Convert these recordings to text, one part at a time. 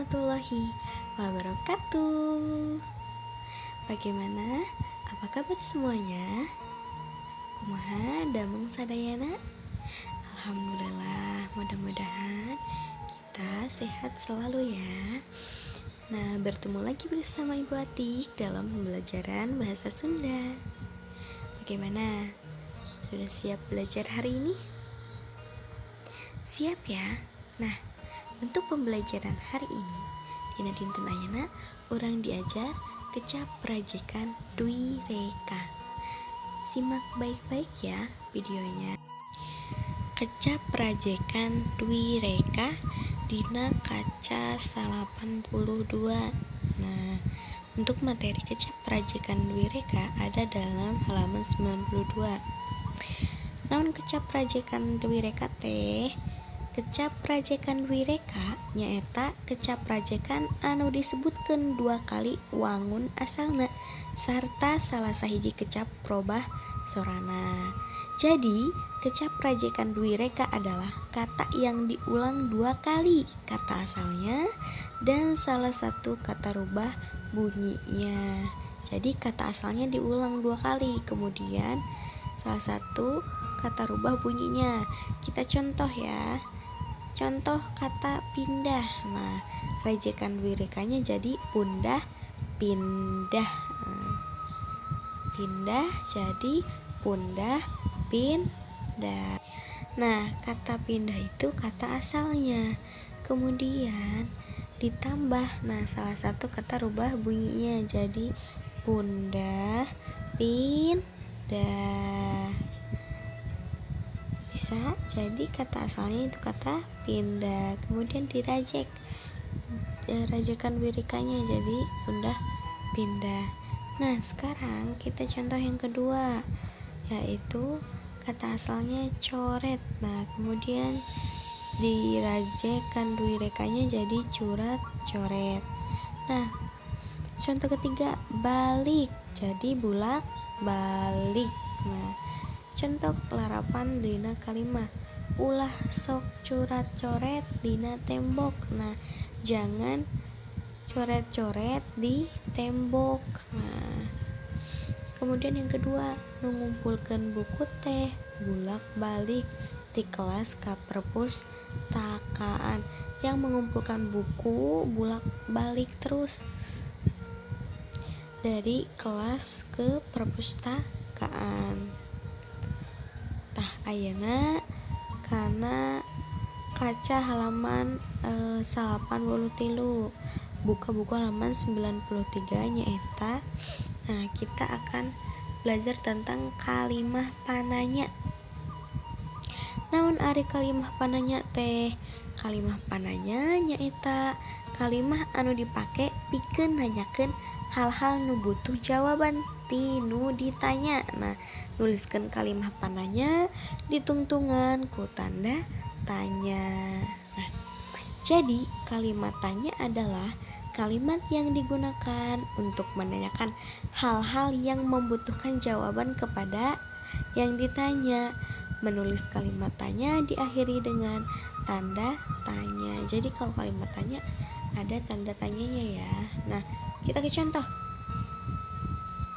warahmatullahi wabarakatuh. Bagaimana? Apa kabar semuanya? Kumaha damang sadayana? Alhamdulillah, mudah-mudahan kita sehat selalu ya. Nah, bertemu lagi bersama Ibu Atik dalam pembelajaran bahasa Sunda. Bagaimana? Sudah siap belajar hari ini? Siap ya? Nah, untuk pembelajaran hari ini dina dinten ayeuna urang diajar kecap rajekan dwi reka. Simak baik-baik ya videonya. Kecap rajekan dwi reka dina kaca 82. Nah, untuk materi kecap rajekan dwi reka ada dalam halaman 92. Naon kecap rajekan dwi reka teh? Kecap rajekan dwi reka nyaeta kecap rajekan anu disebutkeun 2 kali wangun asalna sarta salah sahiji kecap robah sorana. Jadi, kecap rajekan dwi reka adalah kata yang diulang 2 kali kata asalnya dan salah satu kata rubah bunyinya. Jadi, kata asalnya diulang 2 kali, kemudian salah satu kata rubah bunyinya. Kita contoh ya. Contoh kata pindah. Nah, rajekan dwi rekanya jadi pundah, pindah. Pindah jadi pundah, pindah. Nah, kata pindah itu kata asalnya. Kemudian ditambah, nah salah satu kata rubah bunyinya jadi pundah, pindah. Bisa jadi kata asalnya itu kata pindah, kemudian dirajek rajekan wirikanya jadi pundah pindah. Nah, sekarang kita contoh yang kedua, yaitu kata asalnya coret. Nah, kemudian dirajekan wirikanya jadi curat coret. Nah, contoh ketiga balik jadi bulak balik. Nah, contoh larapan dina kalimat ulah sok curat coret dina tembok. Nah, jangan coret-coret di tembok. Nah, kemudian yang kedua mengumpulkan buku teh bulak balik di kelas ka perpustakaan. Yang mengumpulkan buku bulak balik terus dari kelas ke perpustakaan. Tah ayeuna kana kaca halaman 83, buka buku halaman 93 nyaeta. Nah, kita akan belajar tentang kalimah pananya. Naon ari kalimah pananya teh? Kalimah pananya nyaeta kalimah anu dipake pikeun nanyakeun hal-hal nu butuh jawaban tinu ditanya. Nah, nuliskan kalimah pananya ditungtungan ku tanda tanya. Nah, jadi kalimat tanya adalah kalimat yang digunakan untuk menanyakan hal-hal yang membutuhkan jawaban kepada yang ditanya. Menulis kalimat tanya diakhiri dengan tanda tanya. Jadi kalau kalimat tanya ada tanda tanyanya ya. Nah, kita ke contoh.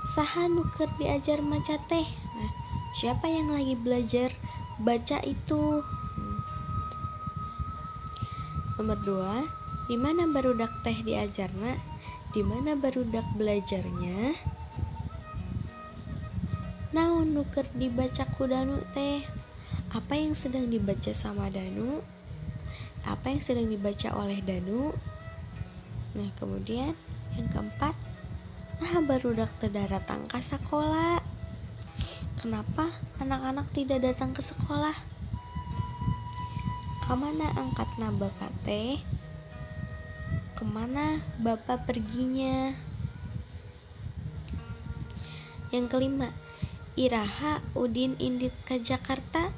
Saha nu keur diajar maca teh? Nah, siapa yang lagi belajar baca itu? Nomor 2, di mana barudak teh diajarna? Di mana barudak belajarnya? Naon nu keur dibaca ku Danu teh? Apa yang sedang dibaca sama Danu? Apa yang sedang dibaca oleh Danu? Nah, kemudian yang keempat, nah barudak teu datang ka sekolah. Kenapa anak-anak tidak datang ke sekolah? Kamana angkatna bapak teh? Kemana bapak perginya? Yang kelima, iraha Udin indit ke Jakarta?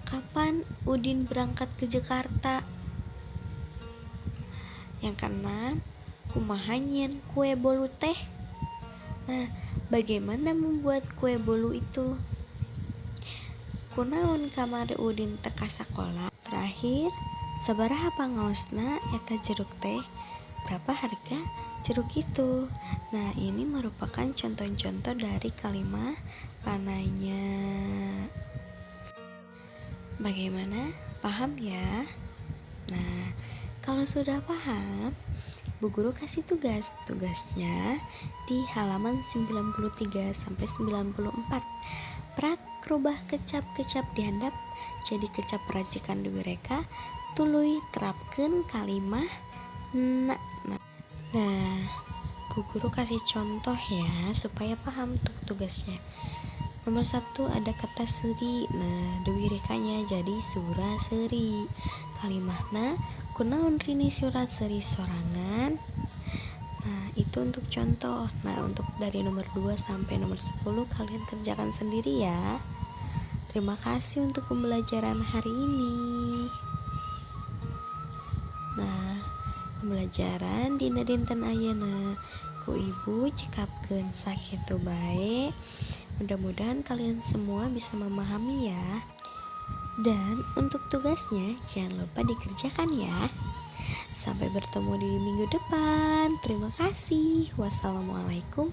Kapan Udin berangkat ke Jakarta? Yang keenam, kumaha nyieun kue bolu teh? Nah, bagaimana membuat kue bolu itu? Kunaon kamari Udin teka sekolah? Terakhir, Sabaraha pangaosna eta jeruk teh? Berapa harga jeruk itu? Nah, ini merupakan contoh-contoh dari kalimat pananya. Bagaimana? Paham ya? Nah, kalau sudah paham, Bu Guru kasih tugas. Tugasnya di halaman 93 sampai 94. Prak rubah kecap-kecap dihandap jadi kecap racikan Dwi Reka. Tuluy terapkeun kalimah na. Nah, Bu Guru kasih contoh ya supaya paham tugasnya. Nomor 1 ada kata seri. Nah, Dwi Rekanya jadi suraseri. Kalimahna kunaon rini suraseri sorangan. Nah, itu untuk contoh. Nah, untuk dari nomor 2 sampai nomor 10 kalian kerjakan sendiri ya. Terima kasih untuk pembelajaran hari ini. Nah, pembelajaran dina dinten ayeuna ku ibu cekapkeun sakitu bae. Mudah-mudahan kalian semua bisa memahami ya. Dan untuk tugasnya jangan lupa dikerjakan ya. Sampai bertemu di minggu depan. Terima kasih. Wassalamualaikum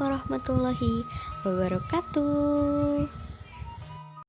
warahmatullahi wabarakatuh.